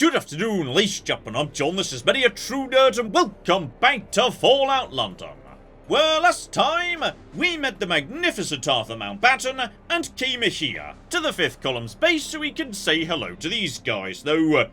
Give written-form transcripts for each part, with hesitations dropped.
Good afternoon, ladies and gentlemen, I'm John, this is Many a True Nerd, and welcome back to Fallout London. Well, last time, we met the magnificent Arthur Mountbatten, and came here, to the 5th column's base so we can say hello to these guys, though,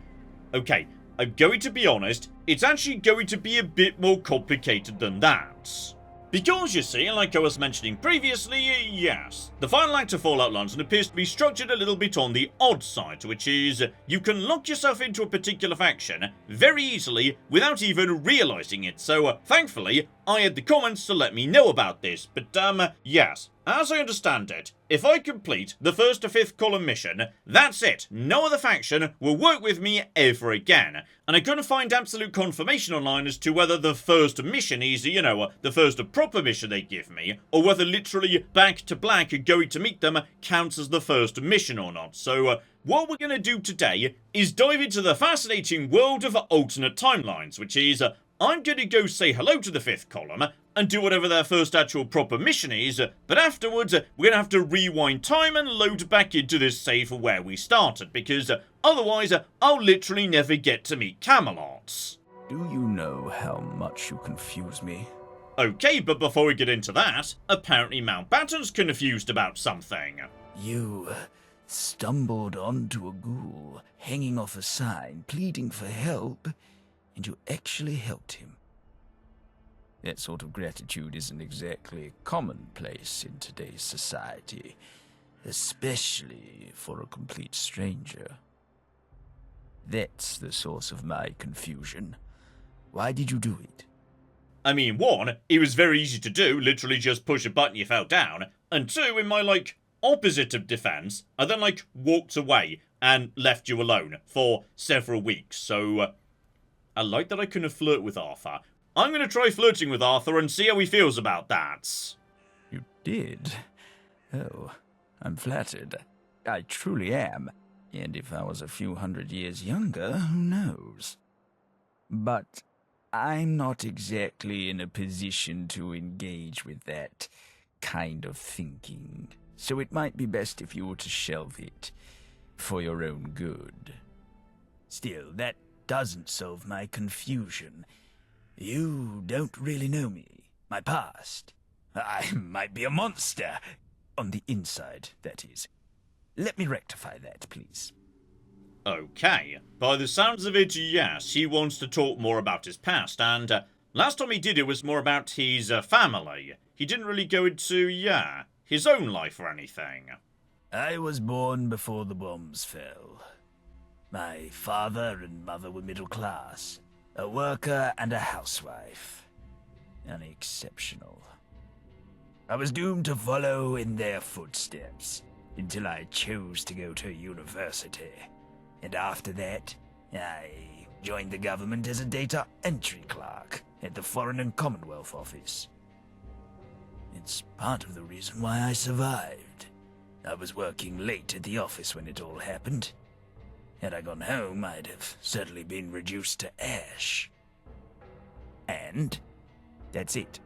okay, I'm going to be honest, it's actually going to be a bit more complicated than that. Because, you see, like I was mentioning previously, yes, the final act of Fallout London appears to be structured a little bit on the odd side, which is, you can lock yourself into a particular faction very easily without even realising it, so thankfully, I had the comments to let me know about this, but yes, as I understand it, if I complete the 1st to 5th column mission, that's it, no other faction will work with me ever again. And I couldn't find absolute confirmation online as to whether the first mission is, the first proper mission they give me, or whether literally back to black going to meet them counts as the first mission or not. So, what we're going to do today is dive into the fascinating world of alternate timelines, which is, I'm going to go say hello to the 5th column and do whatever their first actual proper mission is, but afterwards, we're going to have to rewind time and load back into this save where we started, because otherwise, I'll literally never get to meet Camelot. Do you know how much you confuse me? Okay, but before we get into that, apparently Mountbatten's confused about something. You stumbled onto a ghoul hanging off a sign pleading for help, and you actually helped him. That sort of gratitude isn't exactly commonplace in today's society, especially for a complete stranger. That's the source of my confusion. Why did you do it? I mean, 1, it was very easy to do, literally just push a button you fell down, and 2, in my, opposite of defense, I then, walked away and left you alone for several weeks, so, I like that I couldn't flirt with Arthur. I'm gonna try flirting with Arthur and see how he feels about that. You did? Oh, I'm flattered. I truly am. And if I was a few hundred years younger, who knows? But I'm not exactly in a position to engage with that kind of thinking, so it might be best if you were to shelve it, for your own good. Still, that doesn't solve my confusion. You don't really know me, my past. I might be a monster. On the inside, that is. Let me rectify that, please. Okay, by the sounds of it, yes, he wants to talk more about his past, and last time he did it was more about his family. He didn't really go into, his own life or anything. I was born before the bombs fell. My father and mother were middle class, a worker and a housewife. Unexceptional. I was doomed to follow in their footsteps until I chose to go to university. And after that, I joined the government as a data entry clerk at the Foreign and Commonwealth Office. It's part of the reason why I survived. I was working late at the office when it all happened. Had I gone home, I'd have certainly been reduced to ash. And that's it.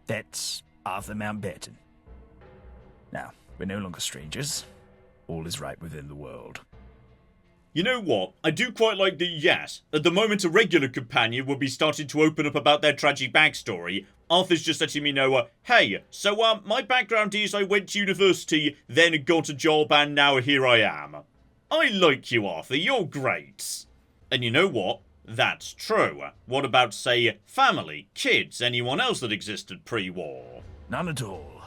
That's Arthur Mountbatten. Now, we're no longer strangers. All is right within the world. You know what? I do quite like the yes. At the moment a regular companion would be starting to open up about their tragic backstory, Arthur's just letting me know, hey, so my background is I went to university, then got a job, and now here I am. I like you, Arthur, you're great. And you know what? That's true. What about, say, family, kids, anyone else that existed pre-war? None at all.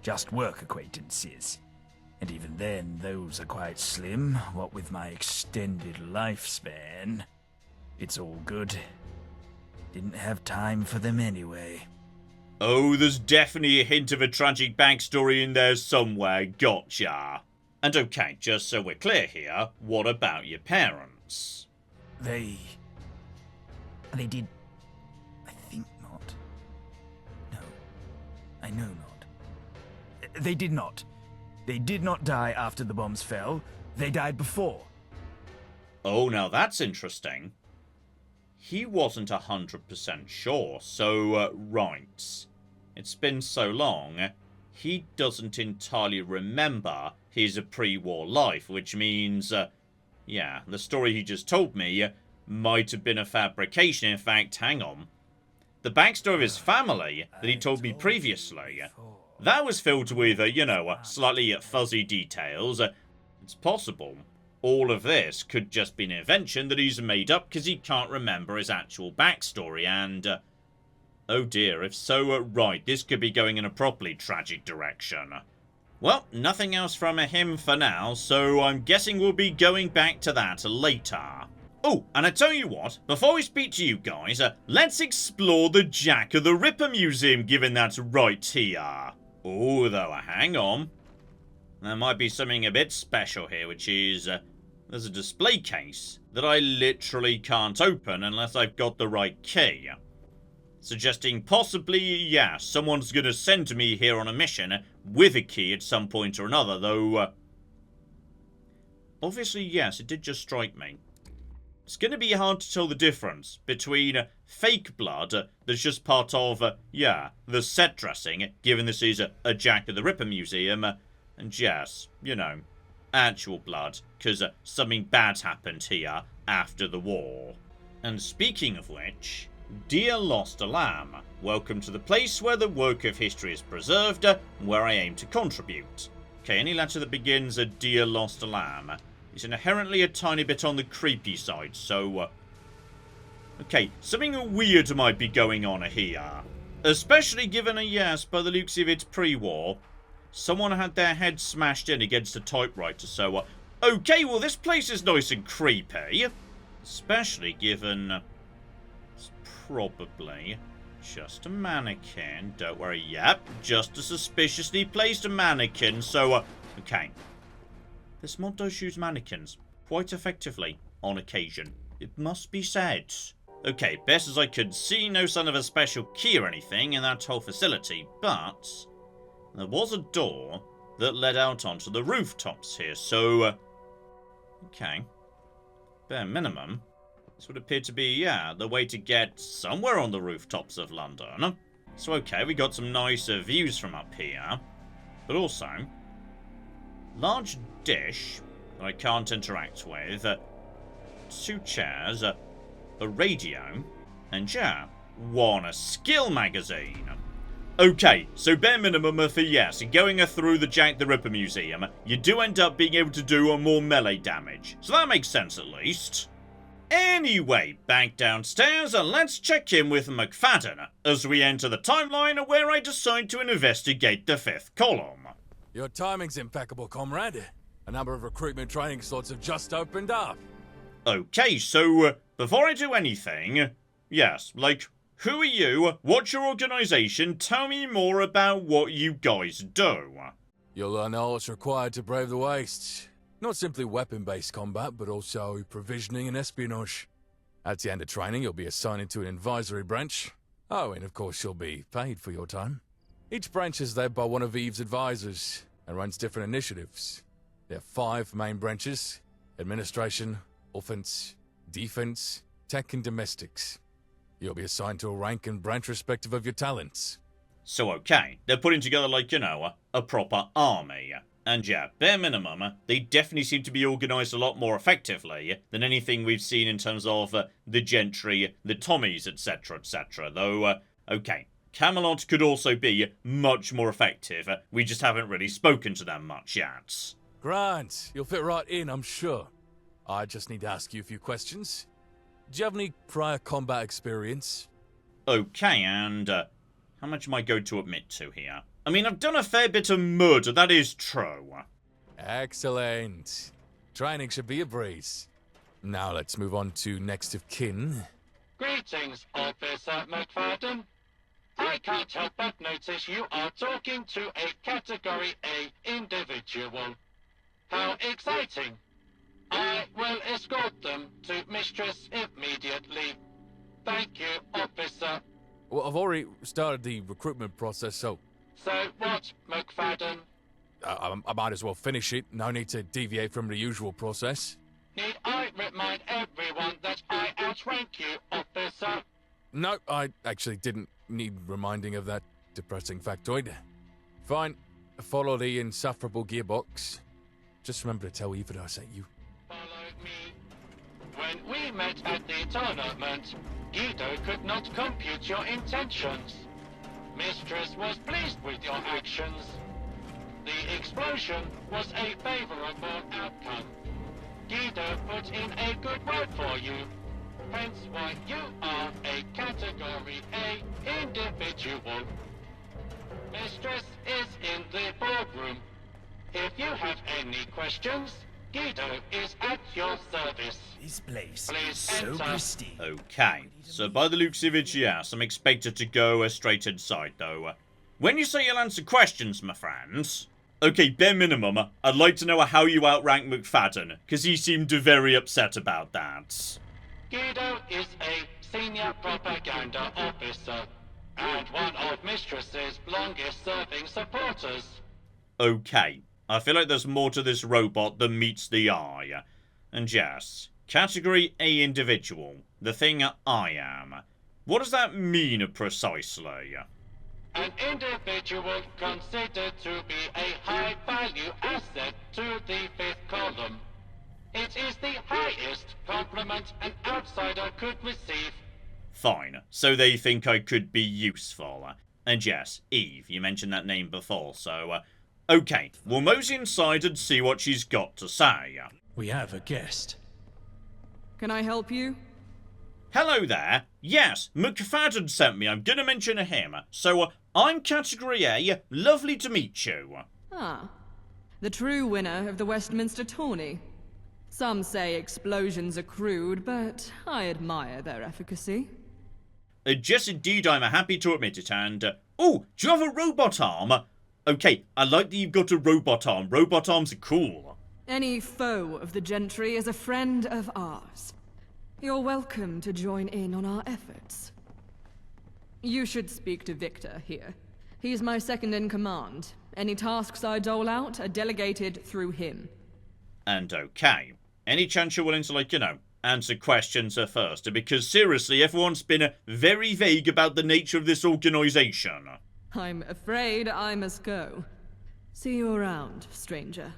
Just work acquaintances. And even then, those are quite slim, what with my extended lifespan. It's all good. Didn't have time for them anyway. Oh, there's definitely a hint of a tragic backstory in there somewhere, gotcha. And okay, just so we're clear here, what about your parents? They did... I think not. No, I know not. They did not. They did not die after the bombs fell. They died before. Oh, now that's interesting. He wasn't 100% sure, so, right. It's been so long, he doesn't entirely remember his pre-war life, which means, yeah, the story he just told me might have been a fabrication. In fact, hang on. The backstory of his family that he told me previously, that was filled with, slightly fuzzy details. It's possible all of this could just be an invention that he's made up because he can't remember his actual backstory, and oh dear, if so, right, this could be going in a properly tragic direction. Well, nothing else from him for now, so I'm guessing we'll be going back to that later. Oh, and I tell you what, before we speak to you guys, let's explore the Jack the Ripper Museum, given that's right here. Oh, though, hang on. There might be something a bit special here, which is, there's a display case that I literally can't open unless I've got the right key. Suggesting possibly, yeah, someone's gonna send me here on a mission with a key at some point or another, though, obviously, yes, it did just strike me. It's gonna be hard to tell the difference between fake blood that's just part of, the set dressing, given this is a Jack the Ripper museum, and yes, actual blood, because something bad happened here after the war. And speaking of which, dear lost lamb, welcome to the place where the work of history is preserved, where I aim to contribute. Okay, any letter that begins a dear lost lamb is inherently a tiny bit on the creepy side, so, okay, something weird might be going on here. Especially given yes, by the looks of it pre-war, someone had their head smashed in against a typewriter, so, okay, well this place is nice and creepy. Especially given it's probably just a mannequin. Don't worry, yep, just a suspiciously placed mannequin, so, okay. This mod does use mannequins quite effectively on occasion, it must be said. Okay, best as I could see, no sign of a special key or anything in that whole facility, but there was a door that led out onto the rooftops here, so, okay. Bare minimum, this would appear to be, the way to get somewhere on the rooftops of London. So, okay, we got some nice views from up here, but also large dish that I can't interact with, 2 chairs, a radio, and one skill magazine. Okay, so bare minimum for yes, going through the Jack the Ripper Museum, you do end up being able to do more melee damage, so that makes sense at least. Anyway, back downstairs, let's check in with McFadden as we enter the timeline where I decide to investigate the 5th column. Your timing's impeccable, comrade. A number of recruitment training slots have just opened up. Okay, so before I do anything, yes, like, who are you? What's your organization? Tell me more about what you guys do. You'll learn all that's required to brave the wastes. Not simply weapon-based combat, but also provisioning and espionage. At the end of training, you'll be assigned into an advisory branch. Oh, and of course you'll be paid for your time. Each branch is led by one of Eve's advisors and runs different initiatives. There are 5 main branches: administration, offense, defense, tech, and domestics. You'll be assigned to a rank and branch respective of your talents. So okay, they're putting together like, a proper army. And bare minimum, they definitely seem to be organised a lot more effectively than anything we've seen in terms of the gentry, the Tommies, etc, etc. Though, okay, Camelot could also be much more effective. We just haven't really spoken to them much yet. Grant, you'll fit right in, I'm sure. I just need to ask you a few questions. Do you have any prior combat experience? Okay, and how much am I going to admit to here? I mean, I've done a fair bit of murder, that is true. Excellent. Training should be a breeze. Now let's move on to next of kin. Greetings, Officer McFadden. I can't help but notice you are talking to a Category A individual. How exciting. I will escort them to Mistress immediately. Thank you, Officer. Well, I've already started the recruitment process, so... So what, McFadden? I might as well finish it. No need to deviate from the usual process. Need I remind everyone that I outrank you, Officer? No, I actually didn't need reminding of that depressing factoid. Fine. Follow the insufferable gearbox. Just remember to tell Eva I sent you. Follow me. When we met at the tournament, Guido could not compute your intentions. Mistress was pleased with your actions. The explosion was a favorable outcome. Guido put in a good word for you. Hence why you are a Category A individual. Mistress is in the boardroom. If you have any questions, Guido is at your service. This place Please is so enter. pristine. Okay, so by the looks of it, yes, I'm expected to go straight inside, though. When you say you'll answer questions, my friends... Okay, bare minimum, I'd like to know how you outrank McFadden, because he seemed very upset about that. Guido is a senior propaganda officer, and one of Mistress's longest-serving supporters. Okay, I feel like there's more to this robot than meets the eye. And yes, Category A individual, the thing I am. What does that mean precisely? An individual considered to be a high-value asset to the fifth column. It is the highest compliment an outsider could receive. Fine, so they think I could be useful. And yes, Eve, you mentioned that name before, so... okay, we'll mosey inside and see what she's got to say. We have a guest. Can I help you? Hello there. Yes, McFadden sent me. I'm gonna mention him. So, I'm Category A. Lovely to meet you. Ah, the true winner of the Westminster tourney. Some say explosions are crude, but I admire their efficacy. Yes, indeed, I'm happy to admit it, and... oh, do you have a robot arm? Okay, I like that you've got a robot arm. Robot arms are cool. Any foe of the gentry is a friend of ours. You're welcome to join in on our efforts. You should speak to Victor here. He's my second in command. Any tasks I dole out are delegated through him. And okay, any chance you're willing to, like, you know, answer questions first? Because seriously, everyone's been very vague about the nature of this organization. I'm afraid I must go. See you around, stranger.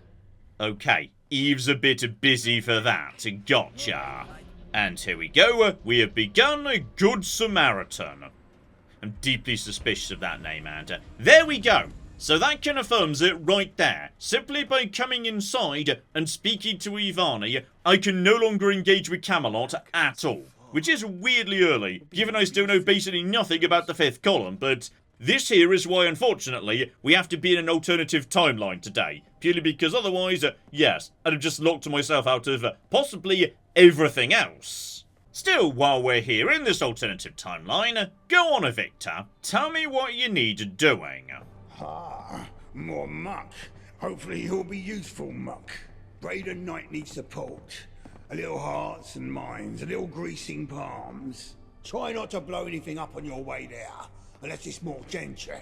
Okay, Eve's a bit busy for that. Gotcha. And here we go. We have begun a Good Samaritan. I'm deeply suspicious of that name, and there we go. So that confirms it right there. Simply by coming inside and speaking to Ivani, I can no longer engage with Camelot at all. Which is weirdly early, given I still know basically nothing about the fifth column, but this here is why, unfortunately, we have to be in an alternative timeline today. Purely because otherwise, yes, I'd have just locked myself out of possibly everything else. Still, while we're here in this alternative timeline, go on, Victor. Tell me what you need doing. Ah, more muck. Hopefully he'll be useful muck. Braden Knight needs support. A little hearts and minds, a little greasing palms. Try not to blow anything up on your way there, unless it's more gentry.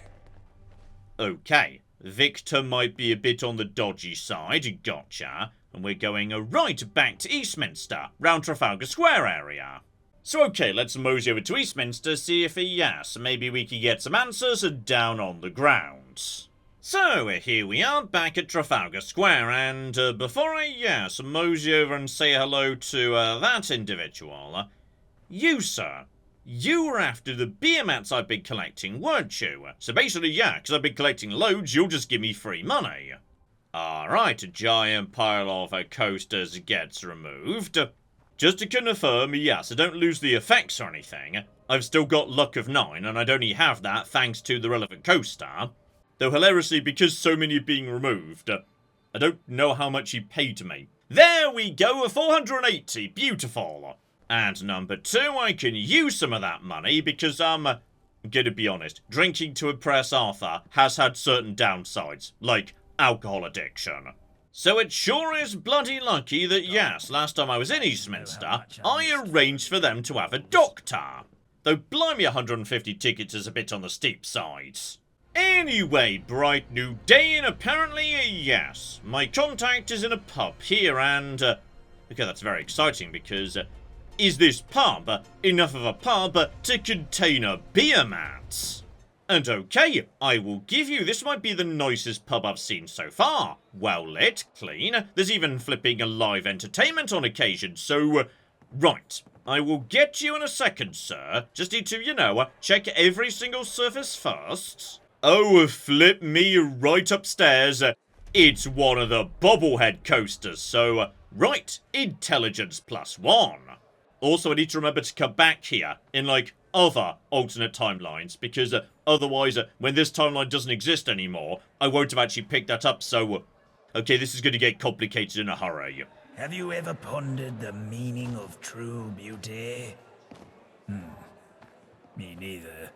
Okay, Victor might be a bit on the dodgy side, gotcha. And we're going right back to Eastminster, round Trafalgar Square area. So okay, let's mosey over to Eastminster, see if yes, maybe we can get some answers down on the ground. So, here we are, back at Trafalgar Square, and before I, mosey over and say hello to that individual, you, sir, you were after the beer mats I've been collecting, weren't you? So basically, yeah, because I've been collecting loads, you'll just give me free money. Alright, a giant pile of coasters gets removed. Just to confirm, yes, I don't lose the effects or anything. I've still got luck of 9, and I'd only have that thanks to the relevant coaster. Though hilariously, because so many are being removed, I don't know how much he paid me. There we go, 480, beautiful. And number 2, I can use some of that money because, I'm gonna be honest, drinking to impress Arthur has had certain downsides, like alcohol addiction. So it sure is bloody lucky that, yes, last time I was in Eastminster, I arranged for them to have a doctor. Though blimey, 150 tickets is a bit on the steep side. Anyway, bright new day, and apparently, yes, my contact is in a pub here, and, okay, that's very exciting, because, is this pub enough of a pub to contain a beer mat? And okay, I will give you, this might be the nicest pub I've seen so far. Well lit, clean, there's even flipping a live entertainment on occasion, so... right, I will get you in a second, sir. Just need to, you know, check every single surface first. Oh, flip me right upstairs. It's one of the bobblehead coasters, so... right, intelligence +1. Also, I need to remember to come back here in, like, other alternate timelines, because otherwise, when this timeline doesn't exist anymore, I won't have actually picked that up, so... okay, this is going to get complicated in a hurry. Have you ever pondered the meaning of true beauty? Me neither.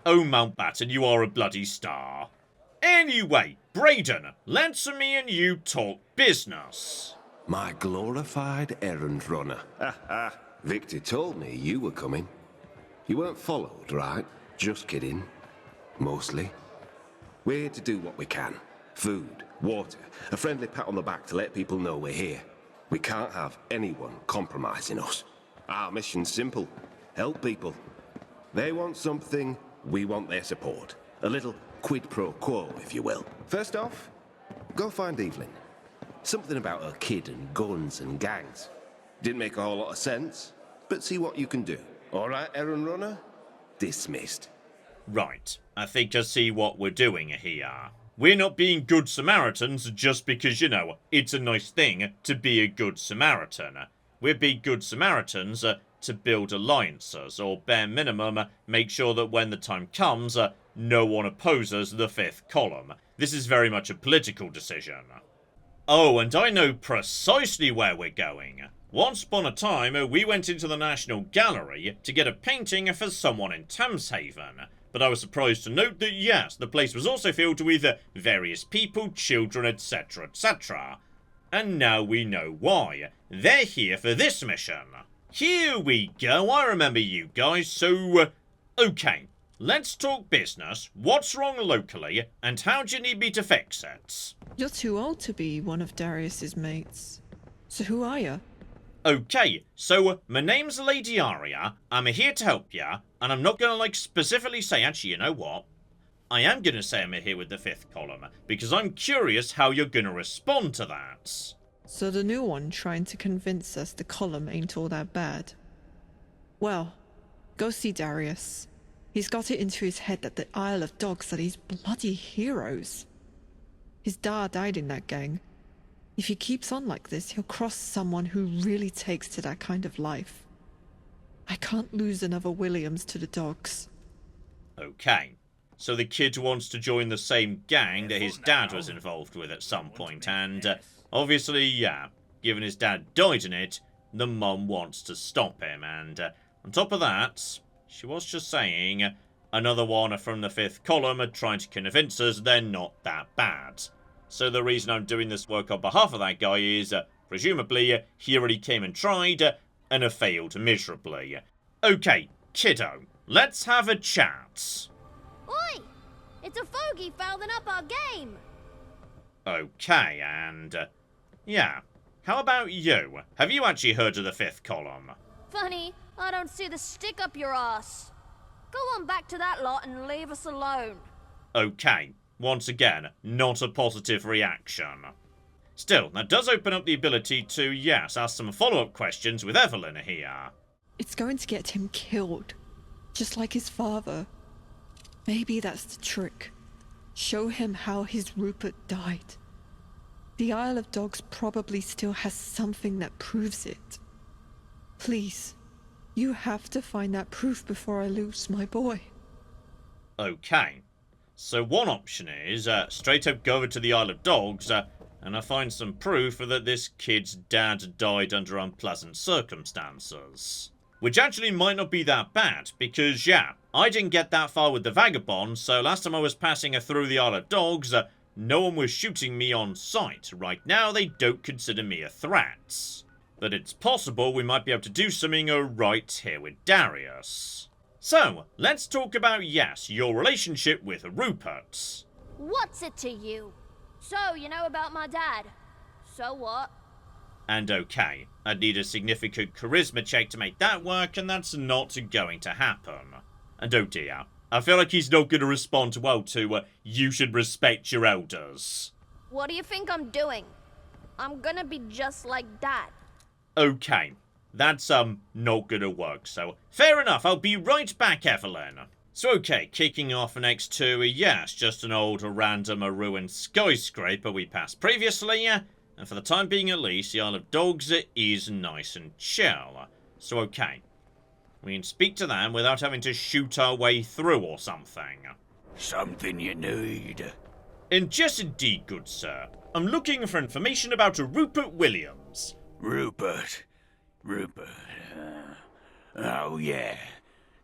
Oh, Mountbatten, you are a bloody star. Anyway, Brayden, let's me and you talk business. My glorified errand runner. Victor told me you were coming. You weren't followed, right? Just kidding. Mostly. We're here to do what we can. Food, water, a friendly pat on the back to let people know we're here. We can't have anyone compromising us. Our mission's simple. Help people. They want something, we want their support. A little quid pro quo, if you will. First off, go find Evelyn. Something about her kid and guns and gangs. Didn't make a whole lot of sense, but see what you can do. All right, errand runner? Dismissed. Right, I think I see what we're doing here. We're not being good Samaritans just because, you know, it's a nice thing to be a good Samaritan. We're being good Samaritans to build alliances, or bare minimum, make sure that when the time comes, no one opposes the fifth column. This is very much a political decision. Oh, and I know precisely where we're going. Once upon a time, we went into the National Gallery to get a painting for someone in Thameshaven. But I was surprised to note that, yes, the place was also filled with various people, children, etc., etc. And now we know why. They're here for this mission. Here we go, I remember you guys, so... okay, let's talk business. What's wrong locally, and how do you need me to fix it? You're too old to be one of Darius's mates. So who are you? Okay, so my name's Lady Aria, I'm here to help ya, and I'm not gonna specifically say, actually, you know what? I am gonna say I'm here with the fifth column, because I'm curious how you're gonna respond to that. So the new one trying to convince us the column ain't all that bad. Well, go see Darius. He's got it into his head that the Isle of Dogs are these bloody heroes. His dad died in that gang. If he keeps on like this, he'll cross someone who really takes to that kind of life. I can't lose another Williams to the dogs. Okay, so the kid wants to join the same gang that his dad was involved with at some point, and obviously, yeah, given his dad died in it, the mum wants to stop him, and on top of that, she was just saying, another one from the fifth column are trying to convince us they're not that bad. So the reason I'm doing this work on behalf of that guy is, presumably, he already came and tried, and have failed miserably. Okay, kiddo, let's have a chat. Oi! It's a fogey fouling up our game! Okay, and, yeah. How about you? Have you actually heard of the fifth column? Funny, I don't see the stick up your ass. Go on back to that lot and leave us alone. Okay. Once again, not a positive reaction. Still, that does open up the ability to, yes, ask some follow-up questions with Evelyn here. It's going to get him killed, just like his father. Maybe that's the trick. Show him how his Rupert died. The Isle of Dogs probably still has something that proves it. Please, you have to find that proof before I lose my boy. Okay. So one option is, straight up go over to the Isle of Dogs, and I find some proof that this kid's dad died under unpleasant circumstances. Which actually might not be that bad, because, yeah, I didn't get that far with the Vagabond, so last time I was passing through the Isle of Dogs, no one was shooting me on sight. Right now, they don't consider me a threat. But it's possible we might be able to do something right here with Darius. So, let's talk about, yes, your relationship with Rupert. What's it to you? So, you know about my dad. So what? And okay, I'd need a significant charisma check to make that work, and that's not going to happen. And oh dear, I feel like he's not going to respond well to, you should respect your elders. What do you think I'm doing? I'm gonna be just like Dad. Okay, that's, not gonna work, so fair enough, I'll be right back, Evelyn. So okay, kicking off next to, yes, just an old random ruined skyscraper we passed previously, and for the time being at least, the Isle of Dogs is nice and chill. So okay, we can speak to them without having to shoot our way through or something. Something you need. And yes indeed, good sir. I'm looking for information about Rupert Williams. Rupert. Oh yeah,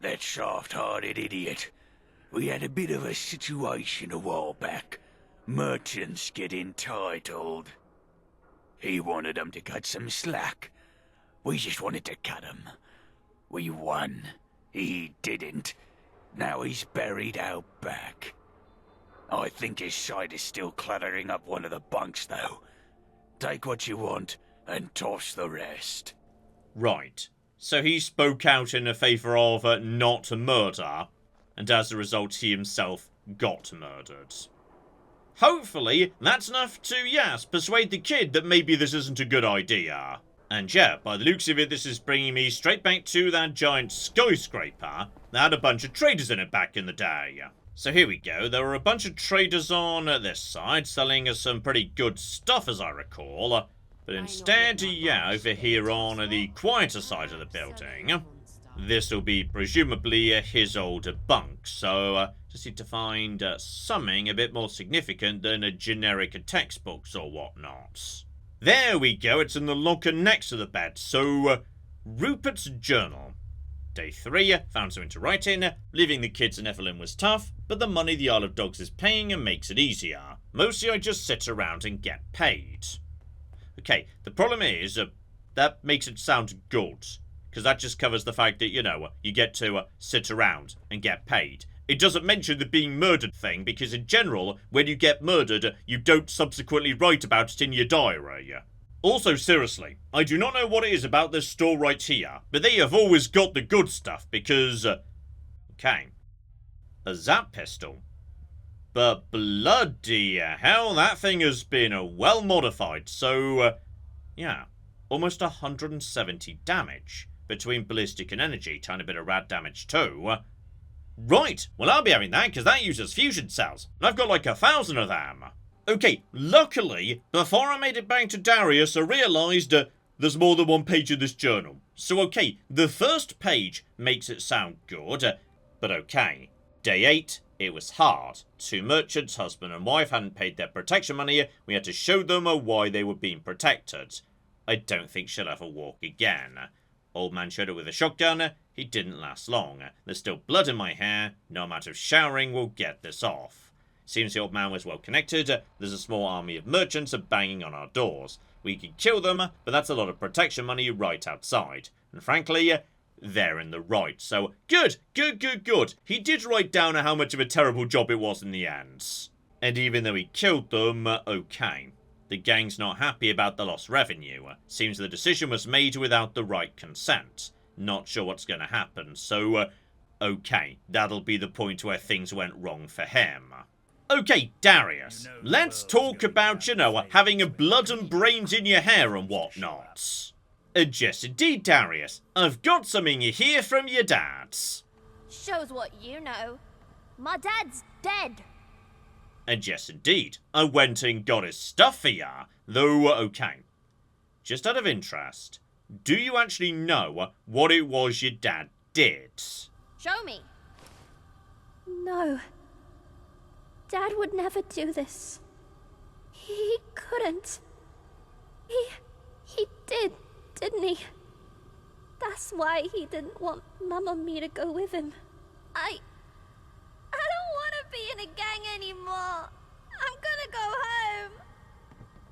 that soft-hearted idiot. We had a bit of a situation a while back. Merchants get entitled. He wanted them to cut some slack. We just wanted to cut him. We won. He didn't. Now he's buried out back. I think his side is still cluttering up one of the bunks, though. Take what you want and toss the rest. Right. So he spoke out in favour of not murder, and as a result he himself got murdered. Hopefully that's enough to, yes, persuade the kid that maybe this isn't a good idea. And yeah, by the looks of it, this is bringing me straight back to that giant skyscraper that had a bunch of traders in it back in the day. So here we go, there were a bunch of traders on this side selling us some pretty good stuff as I recall. But instead, yeah, over here on the quieter side of the building, this will be presumably his old bunk. So just need to find something a bit more significant than generic textbooks or whatnot. There we go, it's in the locker next to the bed. So, Rupert's journal. Day 3, found something to write in. Leaving the kids in Evelyn was tough, but the money the Isle of Dogs is paying makes it easier. Mostly I just sit around and get paid. Okay, the problem is, that makes it sound good. Because that just covers the fact that, you know, you get to sit around and get paid. It doesn't mention the being murdered thing, because in general, when you get murdered, you don't subsequently write about it in your diary. Also, seriously, I do not know what it is about this store right here, but they have always got the good stuff, because... okay. A zap pistol. But bloody hell, that thing has been well modified, so... yeah, almost 170 damage. Between ballistic and energy, tiny bit of rad damage too. Right, well I'll be having that, because that uses fusion cells, and I've got like 1,000 of them. Okay, luckily, before I made it back to Darius, I realised there's more than one page in this journal. So okay, the first page makes it sound good, but okay. Day 8, it was hard. 2 merchants, husband and wife, hadn't paid their protection money. We had to show them why they were being protected. I don't think she'll ever walk again. Old man showed it with a shotgun. He didn't last long. There's still blood in my hair. No amount of showering will get this off. Seems the old man was well connected. There's a small army of merchants banging on our doors. We could kill them, but that's a lot of protection money right outside. And frankly, they're in the right. So, good. He did write down how much of a terrible job it was in the end. And even though he killed them, okay. The gang's not happy about the lost revenue. Seems the decision was made without the right consent. Not sure what's going to happen, so, okay. That'll be the point where things went wrong for him. Okay, Darius, let's talk about, you know, having a blood and brains in your hair and whatnot. Yes, indeed, Darius. I've got something here from your dad. Shows what you know. My dad's dead. And yes, indeed, I went and got his stuff for ya. Though, okay. Just out of interest, do you actually know what it was your dad did? Show me. No. Dad would never do this. He couldn't. He did, didn't he? That's why he didn't want Mum and me to go with him. I don't want to be in a gang anymore. I'm gonna go home.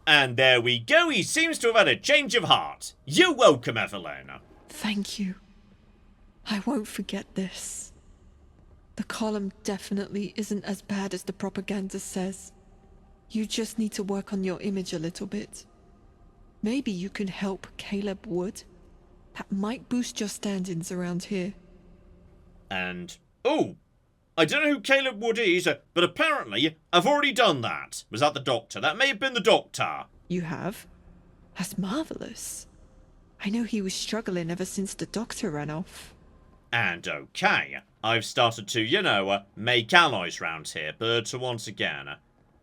And there we go, he seems to have had a change of heart. You're welcome, Evelyn. Thank you. I won't forget this. The column definitely isn't as bad as the propaganda says. You just need to work on your image a little bit. Maybe you can help Caleb Wood. That might boost your standings around here. And, oh, I don't know who Caleb Wood is, but apparently I've already done that. Was that the doctor? That may have been the doctor. You have? That's marvellous. I know he was struggling ever since the doctor ran off. And okay, I've started to, make allies round here, but once again,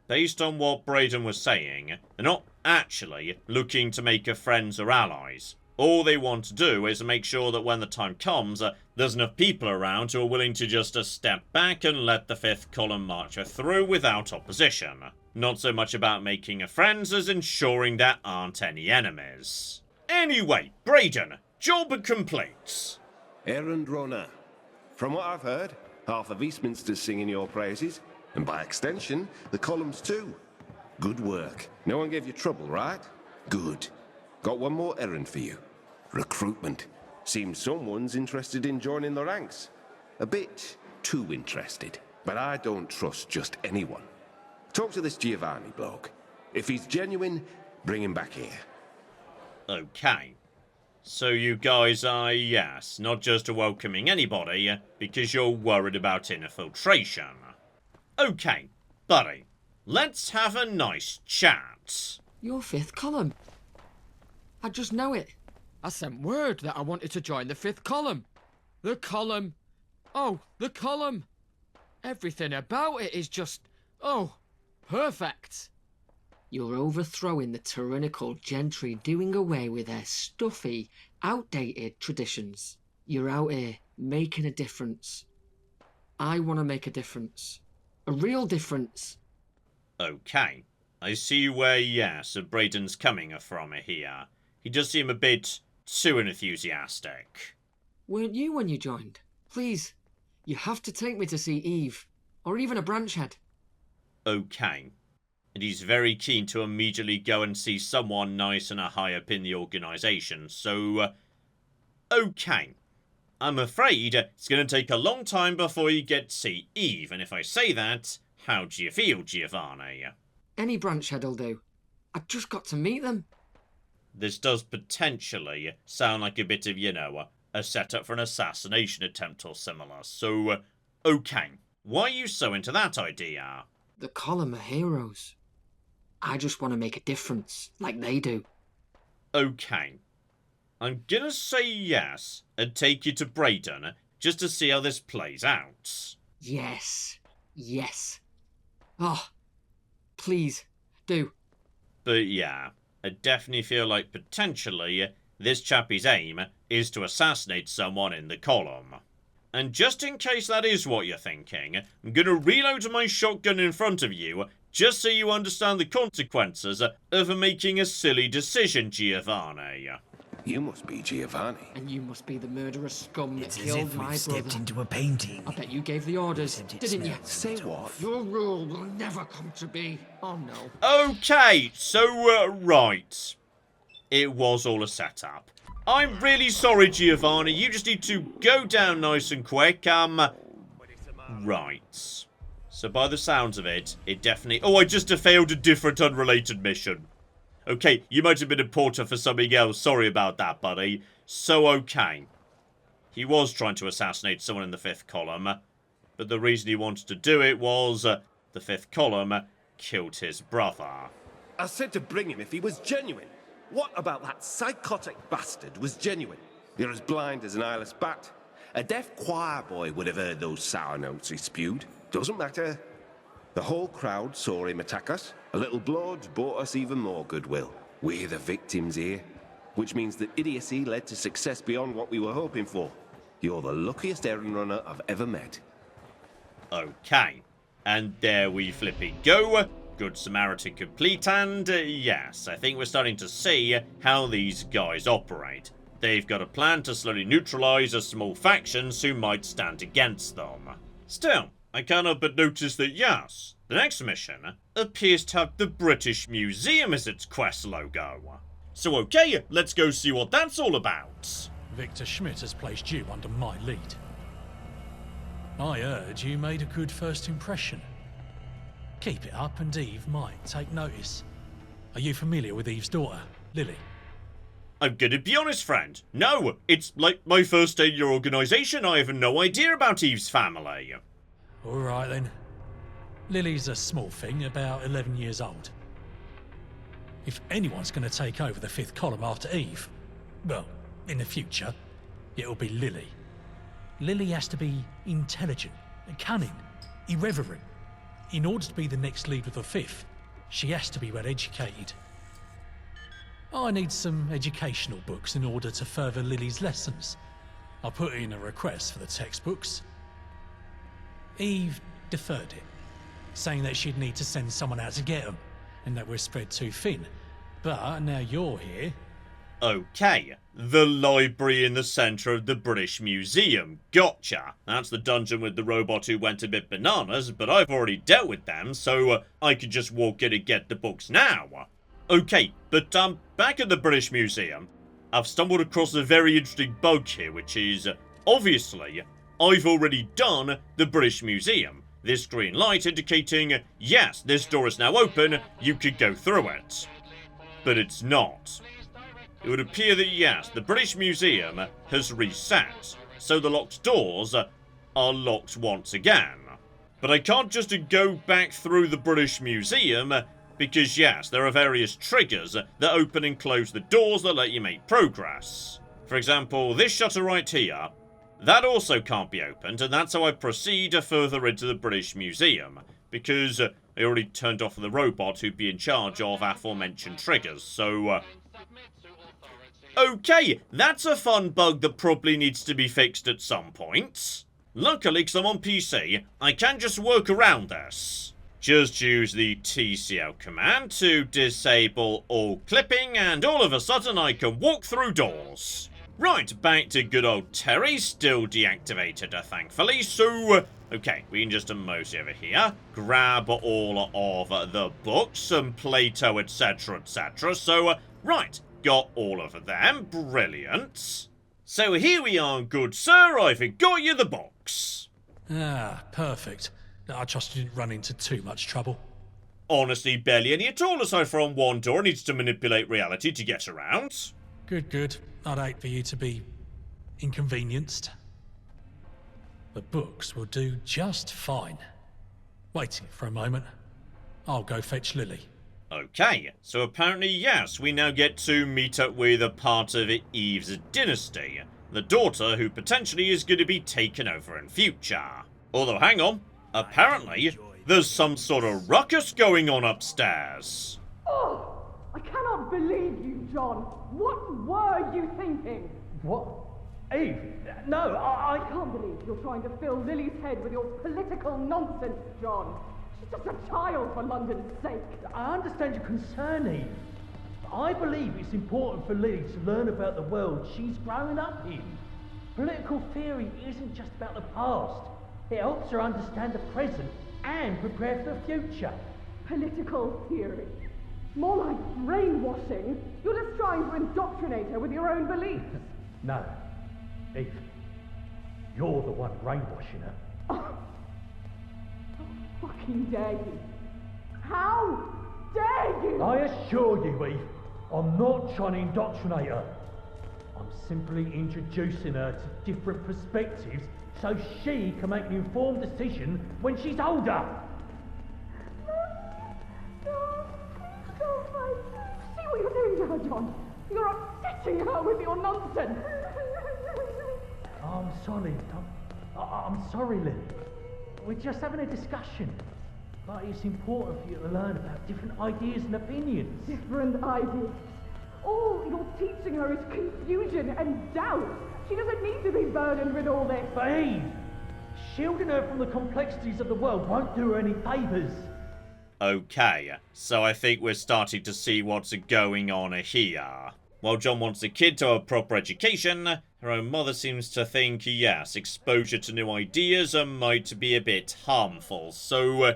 based on what Braden was saying, they're not actually looking to make friends or allies. All they want to do is make sure that when the time comes, there's enough people around who are willing to just step back and let the 5th column march through without opposition. Not so much about making friends as ensuring there aren't any enemies. Anyway, Braden, job complete. Errand runner. From what I've heard, half of Eastminster's singing your praises, and by extension, the columns too. Good work. No one gave you trouble, right? Good. Got one more errand for you. Recruitment. Seems someone's interested in joining the ranks. A bit too interested. But I don't trust just anyone. Talk to this Giovanni bloke. If he's genuine, bring him back here. Okay. So you guys are, yes, not just welcoming anybody, because you're worried about infiltration. Okay, buddy. Let's have a nice chat. Your 5th column. I just know it. I sent word that I wanted to join the 5th column. The column. Oh, the column. Everything about it is just, perfect. You're overthrowing the tyrannical gentry, doing away with their stuffy, outdated traditions. You're out here making a difference. I want to make a difference. A real difference. Okay. I see where, yes, Braden's coming from here. He does seem a bit too enthusiastic. Weren't you when you joined? Please, you have to take me to see Eve, or even a branchhead. Okay. And he's very keen to immediately go and see someone nice and high up in the organisation, so... okay. I'm afraid it's going to take a long time before you get to see Eve, and if I say that, how do you feel, Giovanni? Any branchhead will do. I've just got to meet them. This does potentially sound like a bit of, a setup for an assassination attempt or similar, so, okay. Why are you so into that idea? The column are heroes. I just want to make a difference, like they do. Okay. I'm gonna say yes, and take you to Braden, just to see how this plays out. Yes. Yes. Oh, please, do. But yeah, I definitely feel like potentially this chappie's aim is to assassinate someone in the column. And just in case that is what you're thinking, I'm gonna reload my shotgun in front of you, just so you understand the consequences of making a silly decision, Giovanni. You must be Giovanni. And you must be the murderous scum that It's as killed if my we've stepped brother. into a painting. I bet you gave the orders, Except it didn't you? smells Say a bit what? off. Your rule will never come to be. Oh no. Okay, so, right. It was all a setup. I'm really sorry, Giovanni. You just need to go down nice and quick. Right. So by the sounds of it, it definitely... oh, I just failed a different unrelated mission. Okay, you might have been a porter for something else. Sorry about that, buddy. So, okay. He was trying to assassinate someone in the 5th column. But the reason he wanted to do it was... the 5th column killed his brother. I said to bring him if he was genuine. What about that psychotic bastard was genuine? You're as blind as an eyeless bat. A deaf choir boy would have heard those sour notes he spewed. Doesn't matter. The whole crowd saw him attack us. A little blood bought us even more goodwill. We're the victims here. Which means that idiocy led to success beyond what we were hoping for. You're the luckiest errand runner I've ever met. Okay. And there we flipping go. Good Samaritan complete, and yes, I think we're starting to see how these guys operate. They've got a plan to slowly neutralise a small factions who might stand against them. Still, I can't help but notice that yes, the next mission appears to have the British Museum as its quest logo. So okay, let's go see what that's all about. Victor Schmidt has placed you under my lead. I heard you made a good first impression. Keep it up and Eve might take notice. Are you familiar with Eve's daughter, Lily? I'm gonna be honest, friend. No, it's like my first day in your organisation. I have no idea about Eve's family. Alright then. Lily's a small thing, about 11 years old. If anyone's going to take over the fifth column after Eve, well, in the future, it'll be Lily. Lily has to be intelligent, cunning, irreverent. In order to be the next lead of the fifth, she has to be well educated. I need some educational books in order to further Lily's lessons. I put in a request for the textbooks. Eve deferred it, saying that she'd need to send someone out to get them, and that we're spread too thin. But now you're here. Okay, the library in the centre of the British Museum. Gotcha. That's the dungeon with the robot who went a bit bananas, but I've already dealt with them, so I could just walk in and get the books now. Okay, but back at the British Museum, I've stumbled across a very interesting bug here, which is, obviously, I've already done the British Museum. This green light indicating, yes, this door is now open, you could go through it. But it's not. It would appear that, yes, the British Museum has reset, so the locked doors are locked once again. But I can't just go back through the British Museum, because, yes, there are various triggers that open and close the doors that let you make progress. For example, this shutter right here, that also can't be opened, and that's how I proceed further into the British Museum, because I already turned off the robot who'd be in charge of aforementioned triggers, so... Okay, that's a fun bug that probably needs to be fixed at some point. Luckily, because I'm on PC, I can just work around this. Just use the TCL command to disable all clipping, and all of a sudden I can walk through doors. Right, back to good old Terry, still deactivated, thankfully, so... Okay, we can just mosey over here, grab all of the books, some Plato, etc, etc, so, right, got all of them, brilliant. So here we are, good sir, I've got you the books. Ah, perfect. I trust you didn't run into too much trouble. Honestly, barely any at all, aside from one door needs to manipulate reality to get around. Good, good. I'd hate for you to be inconvenienced. The books will do just fine. Waiting for a moment. I'll go fetch Lily. Okay, so apparently, yes, we now get to meet up with a part of Eve's dynasty. The daughter who potentially is going to be taken over in future. Although, hang on. Apparently, there's some sort of ruckus going on upstairs. Oh, I cannot believe you, John. What were you thinking? What? Eve? No, I can't believe you're trying to fill Lily's head with your political nonsense, John. She's just a child, for London's sake. I understand your concern, Eve. I believe it's important for Lily to learn about the world she's growing up in. Political theory isn't just about the past. It helps her understand the present and prepare for the future. Political theory? More like brainwashing. You're just trying to indoctrinate her with your own beliefs. No. Eve, you're the one brainwashing her. Oh, how fucking dare you? How dare you? I assure you, Eve, I'm not trying to indoctrinate her. I'm simply introducing her to different perspectives so she can make an informed decision when she's older. No, please don't fight. See what you're doing to her, John. You're upsetting her with your nonsense. I'm sorry. I'm sorry, Lily. We're just having a discussion. But it's important for you to learn about different ideas and opinions. Different ideas? All you're teaching her is confusion and doubt. She doesn't need to be burdened with all this. But Eve, shielding her from the complexities of the world won't do her any favours. Okay, so I think we're starting to see what's going on here. While John wants the kid to have a proper education, her own mother seems to think, yes, exposure to new ideas might be a bit harmful. So,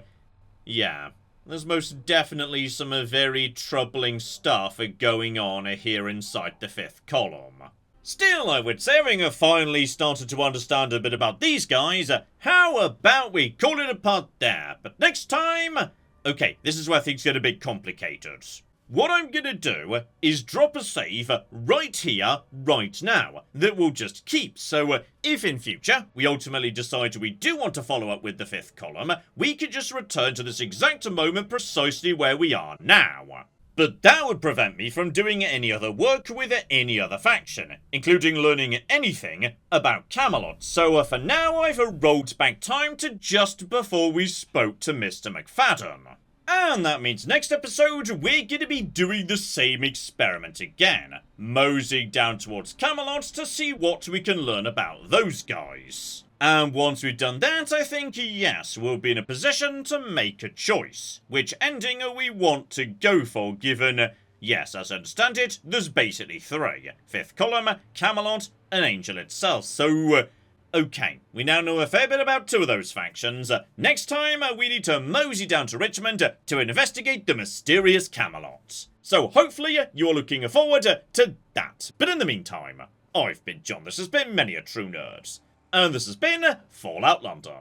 yeah, there's most definitely some very troubling stuff going on here inside the fifth column. Still, I would say, having finally started to understand a bit about these guys, how about we call it a part there? But next time... Okay, this is where things get a bit complicated. what I'm gonna do is drop a save right here, right now, that we'll just keep. So if in future we ultimately decide we do want to follow up with the 5th column, we could just return to this exact moment precisely where we are now. But that would prevent me from doing any other work with any other faction, including learning anything about Camelot. So for now, I've rolled back time to just before we spoke to Mr. McFadden. And that means next episode, we're going to be doing the same experiment again, moseying down towards Camelot to see what we can learn about those guys. And once we've done that, I think, yes, we'll be in a position to make a choice. Which ending we want to go for, given, yes, as I understand it, there's basically 3. 5th column, Camelot, and Angel itself. So, okay, we now know a fair bit about 2 of those factions. Next time, we need to mosey down to Richmond to investigate the mysterious Camelot. So hopefully, you're looking forward to that. But in the meantime, I've been John, this has been Many a True Nerd. And this has been Fallout London.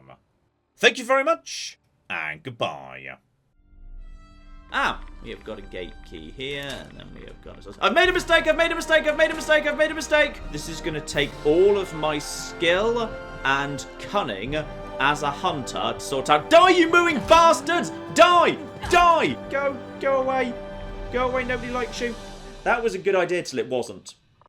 Thank you very much, and goodbye. Ah, we have got a gate key here, and then we have got... I've made a mistake, I've made a mistake, I've made a mistake, I've made a mistake! This is going to take all of my skill and cunning as a hunter to sort out... Die, you mooing bastards! Die! Die! Go away. Go away, nobody likes you. That was a good idea till it wasn't.